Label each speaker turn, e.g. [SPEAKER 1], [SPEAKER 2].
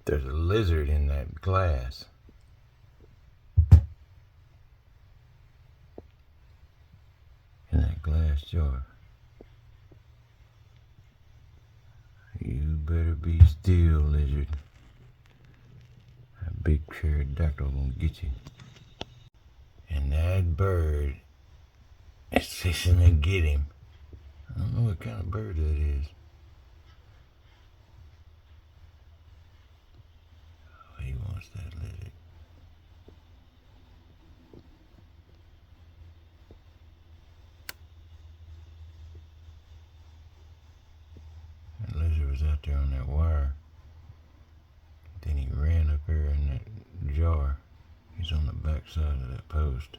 [SPEAKER 1] There's a lizard in that glass. In that glass jar. You better be still, lizard. That big pterodactyl gonna get you. And that bird is fixing to get him. I don't know what kind of bird that is. Oh, he wants that lizard. That lizard was out there on that wire. Then he ran up there in that jar. He's on the back side of that post.